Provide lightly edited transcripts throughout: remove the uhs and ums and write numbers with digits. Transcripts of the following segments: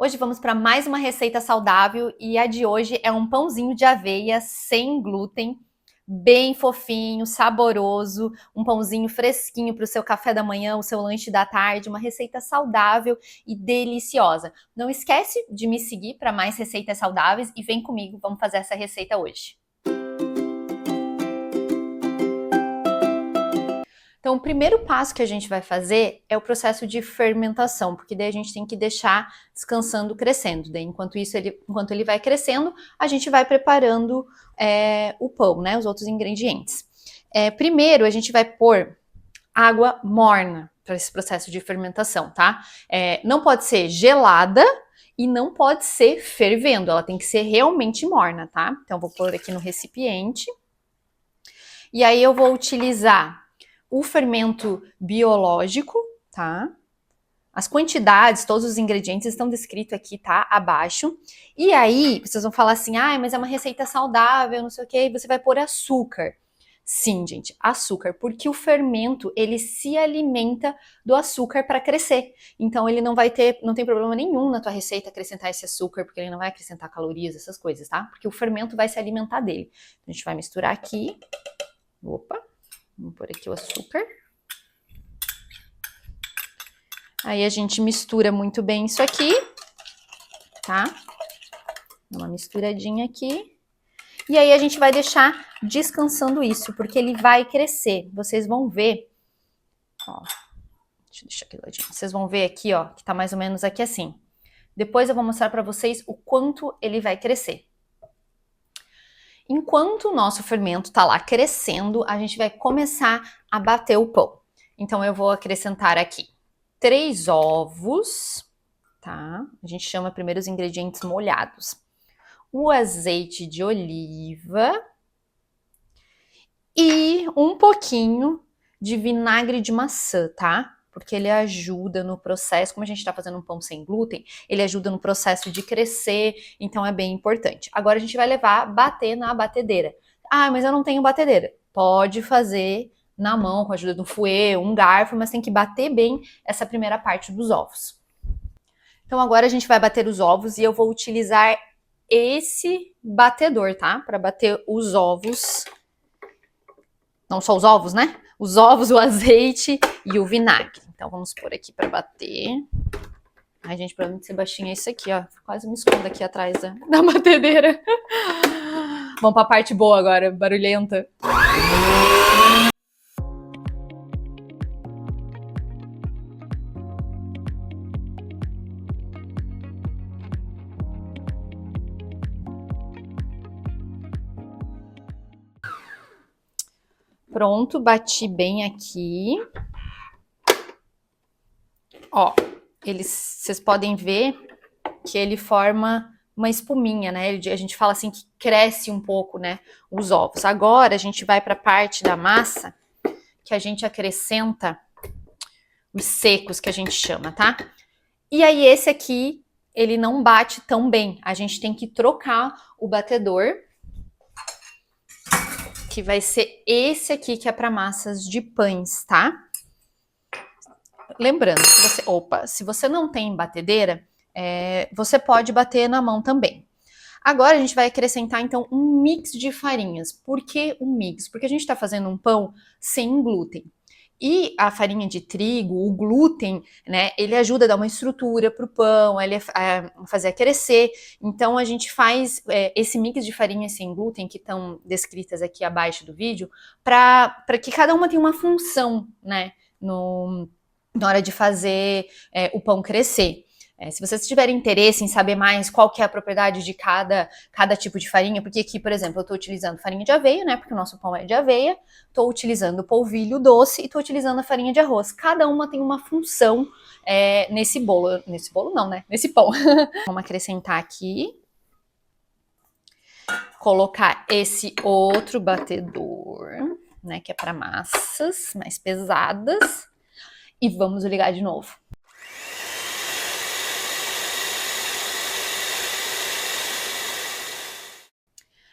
hoje vamos para mais uma receita saudável e a de hoje é um pãozinho de aveia sem glúten, bem fofinho, saboroso, um pãozinho fresquinho para o seu café da manhã, o seu lanche da tarde, uma receita saudável e deliciosa. Não esquece de me seguir para mais receitas saudáveis e vem comigo, vamos fazer essa receita hoje. Então, o primeiro passo que a gente vai fazer é o processo de fermentação, porque daí a gente tem que deixar descansando, crescendo. Daí, enquanto ele vai crescendo, a gente vai preparando o pão, né? Os outros ingredientes. Primeiro, a gente vai pôr água morna para esse processo de fermentação, tá? Não pode ser gelada e não pode ser fervendo, ela tem que ser realmente morna, tá? Então, eu vou pôr aqui no recipiente. E aí, eu vou utilizar o fermento biológico, tá? As quantidades, todos os ingredientes estão descritos aqui, tá? Abaixo. E aí, vocês vão falar assim, mas é uma receita saudável, não sei o quê, e você vai pôr açúcar. Sim, gente, açúcar, porque o fermento, ele se alimenta do açúcar para crescer. Então, ele não tem problema nenhum na tua receita acrescentar esse açúcar, porque ele não vai acrescentar calorias, essas coisas, tá? Porque o fermento vai se alimentar dele. A gente vai misturar aqui. Opa! Vamos pôr aqui o açúcar. Aí a gente mistura muito bem isso aqui, tá? Dá uma misturadinha aqui. E aí a gente vai deixar descansando isso, porque ele vai crescer. Vocês vão ver, ó, deixa eu deixar aqui do ladinho. Vocês vão ver aqui, ó, que tá mais ou menos aqui assim. Depois eu vou mostrar pra vocês o quanto ele vai crescer. Enquanto o nosso fermento tá lá crescendo, a gente vai começar a bater o pão. Então, eu vou acrescentar aqui 3 ovos, tá? A gente chama primeiro os ingredientes molhados. O azeite de oliva e um pouquinho de vinagre de maçã, tá? Porque ele ajuda no processo, como a gente tá fazendo um pão sem glúten, ele ajuda no processo de crescer, então é bem importante. Agora a gente vai bater na batedeira. Mas eu não tenho batedeira. Pode fazer na mão, com a ajuda de um fouet, um garfo, mas tem que bater bem essa primeira parte dos ovos. Então agora a gente vai bater os ovos e eu vou utilizar esse batedor, tá? Para bater os ovos. Não só os ovos, né? Os ovos, o azeite e o vinagre. Então, vamos pôr aqui para bater. Ai, gente, pra mim ser baixinha é isso aqui, ó. Quase me escondo aqui atrás da batedeira. Vamos pra parte boa agora, barulhenta. Pronto, bati bem aqui. Ó, vocês podem ver que ele forma uma espuminha, né? A gente fala assim que cresce um pouco, né? Os ovos. Agora a gente vai para a parte da massa que a gente acrescenta os secos que a gente chama, tá? E aí esse aqui, ele não bate tão bem. A gente tem que trocar o batedor, que vai ser esse aqui que é para massas de pães, tá? Lembrando, se você não tem batedeira, você pode bater na mão também. Agora a gente vai acrescentar então um mix de farinhas. Por que um mix? Porque a gente está fazendo um pão sem glúten. E a farinha de trigo, o glúten, né, ele ajuda a dar uma estrutura para o pão, ele fazer crescer. Então a gente faz esse mix de farinhas sem glúten que estão descritas aqui abaixo do vídeo, para que cada uma tenha uma função, né, na hora de fazer o pão crescer. Se vocês tiverem interesse em saber mais qual que é a propriedade de cada tipo de farinha, porque aqui, por exemplo, eu estou utilizando farinha de aveia, né, porque o nosso pão é de aveia, estou utilizando polvilho doce e estou utilizando a farinha de arroz. Cada uma tem uma função nesse bolo. Nesse bolo não, né? Nesse pão. Vamos acrescentar aqui. Colocar esse outro batedor, né, que é para massas mais pesadas. E vamos ligar de novo.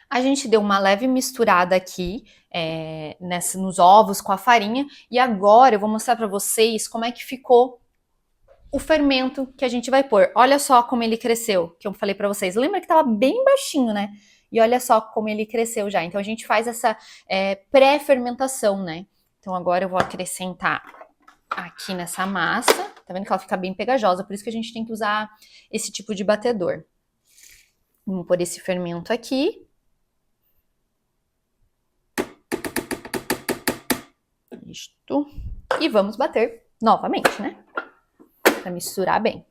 A gente deu uma leve misturada aqui nos ovos com a farinha. E agora eu vou mostrar para vocês como é que ficou o fermento que a gente vai pôr. Olha só como ele cresceu, que eu falei para vocês. Lembra que estava bem baixinho, né? E olha só como ele cresceu já. Então a gente faz essa pré-fermentação, né? Então agora eu vou acrescentar aqui nessa massa. Tá vendo que ela fica bem pegajosa? Por isso que a gente tem que usar esse tipo de batedor. Vamos pôr esse fermento aqui. Isto. E vamos bater novamente, né? Para misturar bem.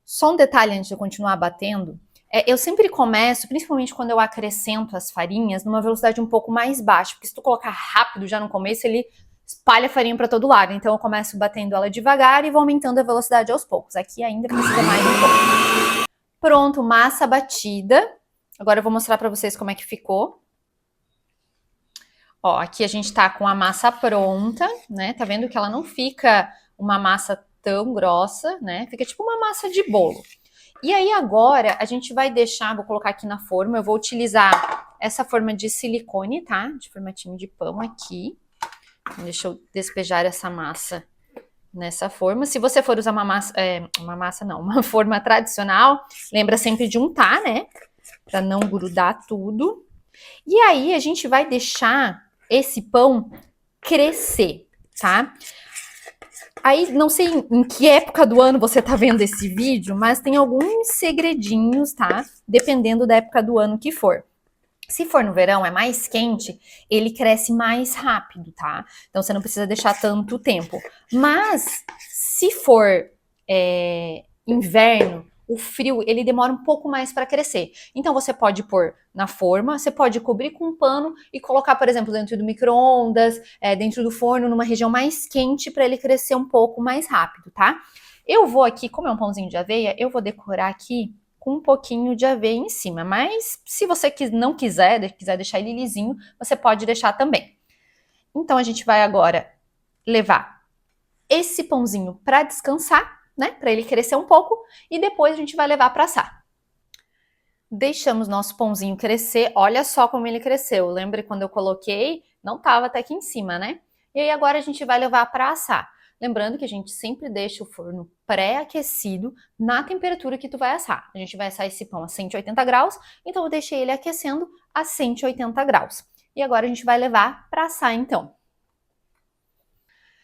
Só um detalhe antes de eu continuar batendo. Eu sempre começo, principalmente quando eu acrescento as farinhas, numa velocidade um pouco mais baixa, porque se tu colocar rápido já no começo, ele espalha a farinha para todo lado. Então eu começo batendo ela devagar e vou aumentando a velocidade aos poucos. Aqui ainda precisa mais um pouco. Pronto, massa batida. Agora eu vou mostrar para vocês como é que ficou. Ó, aqui a gente tá com a massa pronta, né? Tá vendo que ela não fica uma massa tão grossa, né? Fica tipo uma massa de bolo. E aí agora a gente vai deixar, vou colocar aqui na forma, eu vou utilizar essa forma de silicone, tá? De formatinho de pão aqui. Então, deixa eu despejar essa massa nessa forma. Se você for usar uma forma tradicional, lembra sempre de untar, né? Pra não grudar tudo. E aí a gente vai deixar esse pão crescer, tá? Aí, não sei em que época do ano você tá vendo esse vídeo, mas tem alguns segredinhos, tá? Dependendo da época do ano que for. Se for no verão, é mais quente, ele cresce mais rápido, tá? Então, você não precisa deixar tanto tempo. Mas, se for inverno, o frio, ele demora um pouco mais para crescer. Então, você pode pôr na forma, você pode cobrir com um pano e colocar, por exemplo, dentro do micro-ondas, dentro do forno, numa região mais quente, para ele crescer um pouco mais rápido, tá? Eu vou aqui, como é um pãozinho de aveia, eu vou decorar aqui com um pouquinho de aveia em cima. Mas, se você não quiser deixar ele lisinho, você pode deixar também. Então, a gente vai agora levar esse pãozinho para descansar, né? Para ele crescer um pouco e depois a gente vai levar para assar. Deixamos nosso pãozinho crescer. Olha só como ele cresceu. Lembra quando eu coloquei? Não estava até aqui em cima, né? E aí agora a gente vai levar para assar. Lembrando que a gente sempre deixa o forno pré-aquecido na temperatura que tu vai assar. A gente vai assar esse pão a 180 graus, então eu deixei ele aquecendo a 180 graus. E agora a gente vai levar para assar então.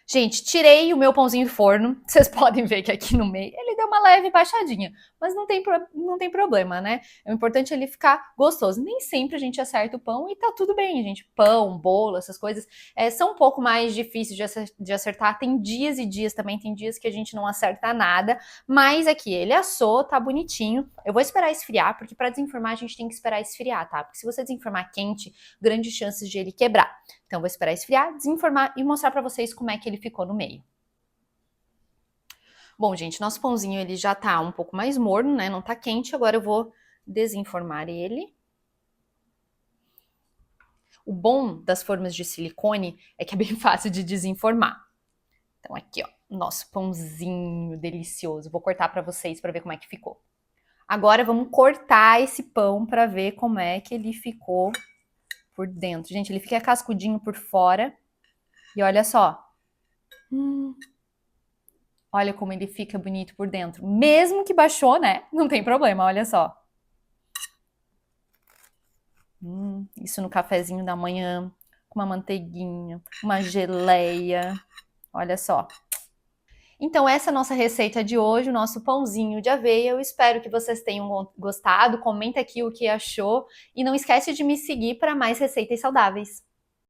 Gente, tirei o meu pãozinho do forno. Vocês podem ver que aqui no meio ele deu uma leve baixadinha, mas não tem problema, né? O importante é ele ficar gostoso. Nem sempre a gente acerta o pão e tá tudo bem, gente. Pão, bolo, essas coisas são um pouco mais difíceis de acertar. Tem dias e dias também, tem dias que a gente não acerta nada, mas aqui ele assou, tá bonitinho. Eu vou esperar esfriar, porque para desenformar a gente tem que esperar esfriar, tá? Porque se você desenformar quente, grandes chances de ele quebrar. Então, vou esperar esfriar, desenformar e mostrar para vocês como é que ele ficou no meio. Bom, gente, nosso pãozinho ele já tá um pouco mais morno, né? Não tá quente. Agora eu vou desenformar ele. O bom das formas de silicone é que é bem fácil de desenformar. Então, aqui, ó, nosso pãozinho delicioso. Vou cortar para vocês para ver como é que ficou. Agora vamos cortar esse pão para ver como é que ele ficou por dentro. Gente, ele fica cascudinho por fora. E olha só. Olha como ele fica bonito por dentro. Mesmo que baixou, né? Não tem problema, olha só. Isso no cafezinho da manhã, com uma manteiguinha, uma geleia. Olha só. Então, essa é a nossa receita de hoje, o nosso pãozinho de aveia. Eu espero que vocês tenham gostado. Comenta aqui o que achou. E não esquece de me seguir para mais receitas saudáveis.